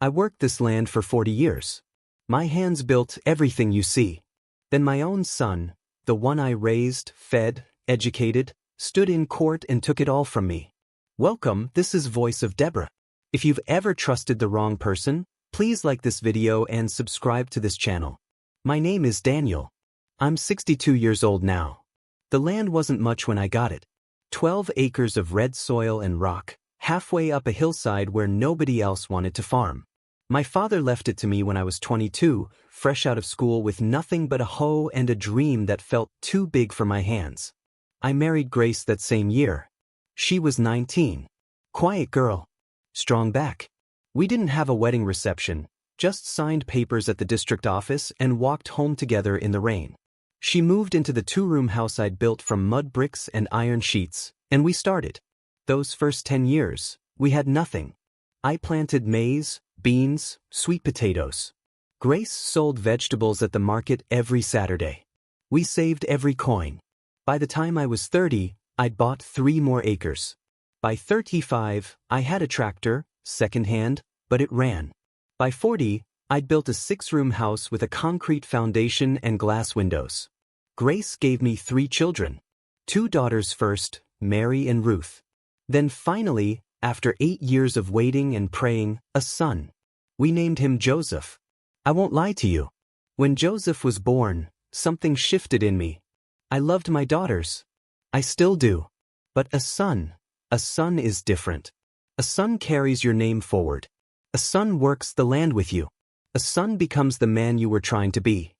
I worked this land for 40 years. My hands built everything you see. Then my own son, the one I raised, fed, educated, stood in court and took it all from me. Welcome, this is Voice of Deborah. If you've ever trusted the wrong person, please like this video and subscribe to this channel. My name is Daniel. I'm 62 years old now. The land wasn't much when I got it. 12 acres of red soil and rock, halfway up a hillside where nobody else wanted to farm. My father left it to me when I was 22, fresh out of school with nothing but a hoe and a dream that felt too big for my hands. I married Grace that same year. She was 19. Quiet girl. Strong back. We didn't have a wedding reception, just signed papers at the district office and walked home together in the rain. She moved into the two-room house I'd built from mud bricks and iron sheets, and we started. Those first 10 years, we had nothing. I planted maize, beans, sweet potatoes. Grace sold vegetables at the market every Saturday. We saved every coin. By the time I was 30, I'd bought 3 more acres. By 35, I had a tractor, second-hand, but it ran. By 40, I'd built a 6-room house with a concrete foundation and glass windows. Grace gave me 3 children. 2 daughters first, Mary and Ruth. Then finally, after 8 years of waiting and praying, a son. We named him Joseph. I won't lie to you. When Joseph was born, something shifted in me. I loved my daughters. I still do. But a son is different. A son carries your name forward. A son works the land with you. A son becomes the man you were trying to be.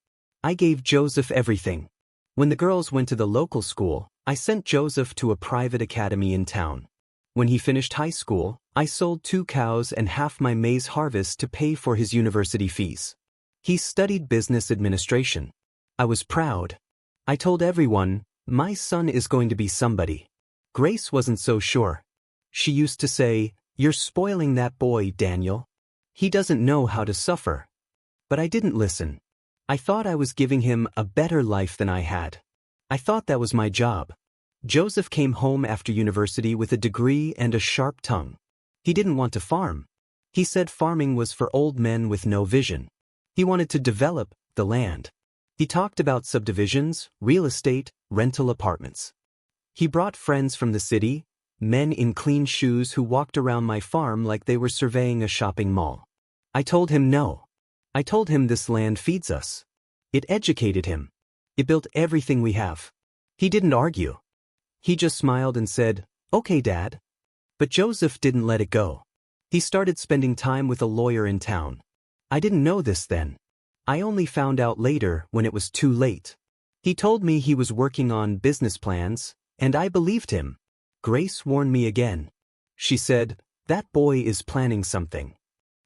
I gave Joseph everything. When the girls went to the local school, I sent Joseph to a private academy in town. When he finished high school, I sold 2 cows and half my maize harvest to pay for his university fees. He studied business administration. I was proud. I told everyone, my son is going to be somebody. Grace wasn't so sure. She used to say, "You're spoiling that boy, Daniel. He doesn't know how to suffer." But I didn't listen. I thought I was giving him a better life than I had. I thought that was my job. Joseph came home after university with a degree and a sharp tongue. He didn't want to farm. He said farming was for old men with no vision. He wanted to develop the land. He talked about subdivisions, real estate, rental apartments. He brought friends from the city, men in clean shoes who walked around my farm like they were surveying a shopping mall. I told him no. I told him this land feeds us. It educated him. It built everything we have. He didn't argue. He just smiled and said, "Okay, Dad." But Joseph didn't let it go. He started spending time with a lawyer in town. I didn't know this then. I only found out later when it was too late. He told me he was working on business plans, and I believed him. Grace warned me again. She said, "That boy is planning something."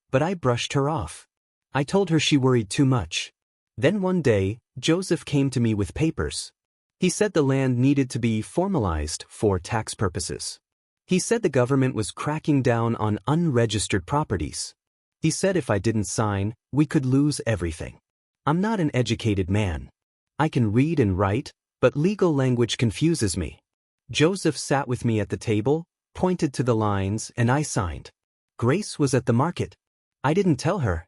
But I brushed her off. I told her she worried too much. Then one day, Joseph came to me with papers. He said the land needed to be formalized for tax purposes. He said the government was cracking down on unregistered properties. He said if I didn't sign, we could lose everything. I'm not an educated man. I can read and write, but legal language confuses me. Joseph sat with me at the table, pointed to the lines, and I signed. Grace was at the market. I didn't tell her.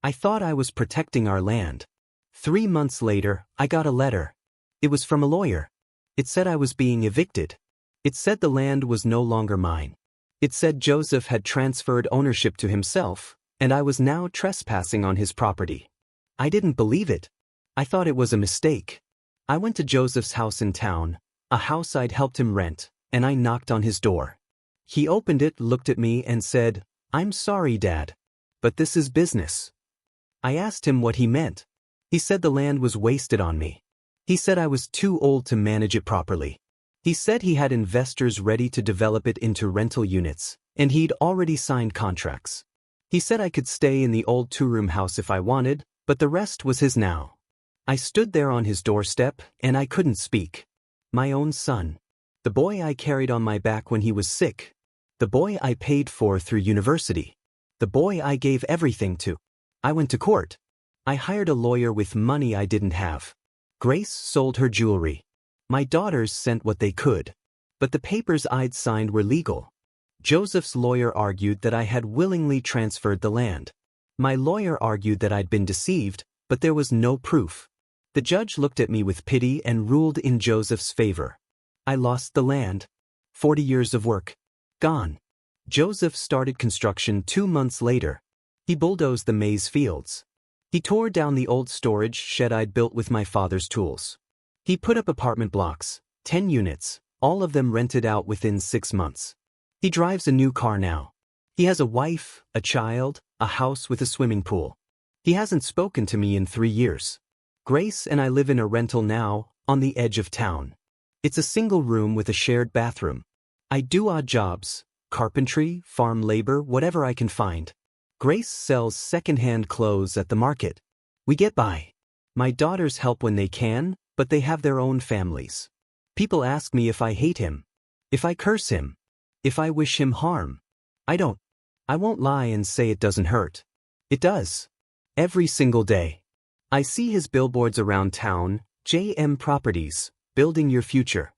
I thought I was protecting our land. 3 months later, I got a letter. It was from a lawyer. It said I was being evicted. It said the land was no longer mine. It said Joseph had transferred ownership to himself, and I was now trespassing on his property. I didn't believe it. I thought it was a mistake. I went to Joseph's house in town, a house I'd helped him rent, and I knocked on his door. He opened it, looked at me, and said, "I'm sorry, Dad, but this is business." I asked him what he meant. He said the land was wasted on me. He said I was too old to manage it properly. He said he had investors ready to develop it into rental units, and he'd already signed contracts. He said I could stay in the old 2-room house if I wanted, but the rest was his now. I stood there on his doorstep, and I couldn't speak. My own son. The boy I carried on my back when he was sick. The boy I paid for through university. The boy I gave everything to. I went to court. I hired a lawyer with money I didn't have. Grace sold her jewelry. My daughters sent what they could. But the papers I'd signed were legal. Joseph's lawyer argued that I had willingly transferred the land. My lawyer argued that I'd been deceived, but there was no proof. The judge looked at me with pity and ruled in Joseph's favor. I lost the land. 40 years of work. Gone. Joseph started construction 2 months later. He bulldozed the maize fields. He tore down the old storage shed I'd built with my father's tools. He put up apartment blocks, 10 units, all of them rented out within 6 months. He drives a new car now. He has a wife, a child, a house with a swimming pool. He hasn't spoken to me in 3 years. Grace and I live in a rental now, on the edge of town. It's a single room with a shared bathroom. I do odd jobs, carpentry, farm labor, whatever I can find. Grace sells second-hand clothes at the market. We get by. My daughters help when they can, but they have their own families. People ask me if I hate him, if I curse him, if I wish him harm. I don't. I won't lie and say it doesn't hurt. It does. Every single day. I see his billboards around town, JM Properties, building your future.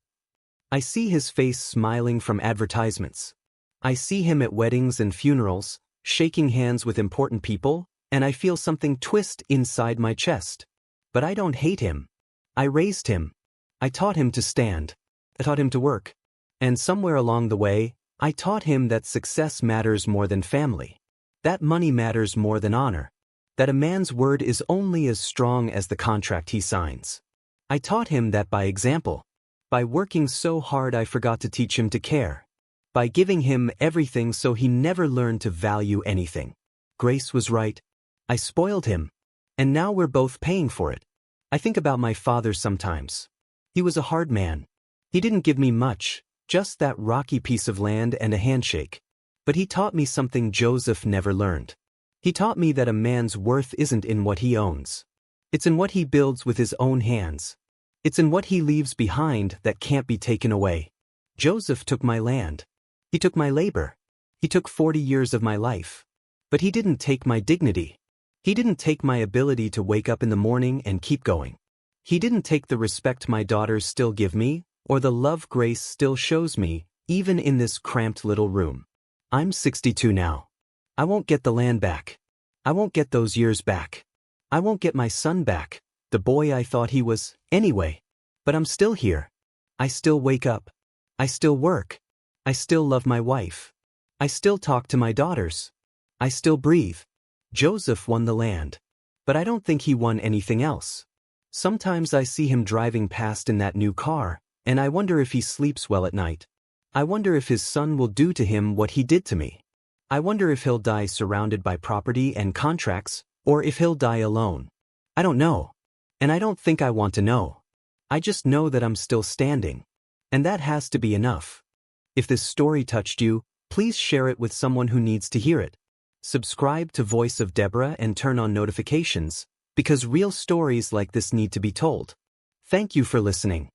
I see his face smiling from advertisements. I see him at weddings and funerals, shaking hands with important people, and I feel something twist inside my chest. But I don't hate him. I raised him. I taught him to stand. I taught him to work. And somewhere along the way, I taught him that success matters more than family. That money matters more than honor. That a man's word is only as strong as the contract he signs. I taught him that by example. By working so hard I forgot to teach him to care. By giving him everything so he never learned to value anything. Grace was right. I spoiled him. And now we're both paying for it. I think about my father sometimes. He was a hard man. He didn't give me much, just that rocky piece of land and a handshake. But he taught me something Joseph never learned. He taught me that a man's worth isn't in what he owns. It's in what he builds with his own hands. It's in what he leaves behind that can't be taken away. Joseph took my land. He took my labor. He took 40 years of my life. But he didn't take my dignity. He didn't take my ability to wake up in the morning and keep going. He didn't take the respect my daughters still give me, or the love Grace still shows me, even in this cramped little room. I'm 62 now. I won't get the land back. I won't get those years back. I won't get my son back, the boy I thought he was, anyway. But I'm still here. I still wake up. I still work. I still love my wife. I still talk to my daughters. I still breathe. Joseph won the land. But I don't think he won anything else. Sometimes I see him driving past in that new car, and I wonder if he sleeps well at night. I wonder if his son will do to him what he did to me. I wonder if he'll die surrounded by property and contracts, or if he'll die alone. I don't know. And I don't think I want to know. I just know that I'm still standing. And that has to be enough. If this story touched you, please share it with someone who needs to hear it. Subscribe to Voice of Deborah and turn on notifications, because real stories like this need to be told. Thank you for listening.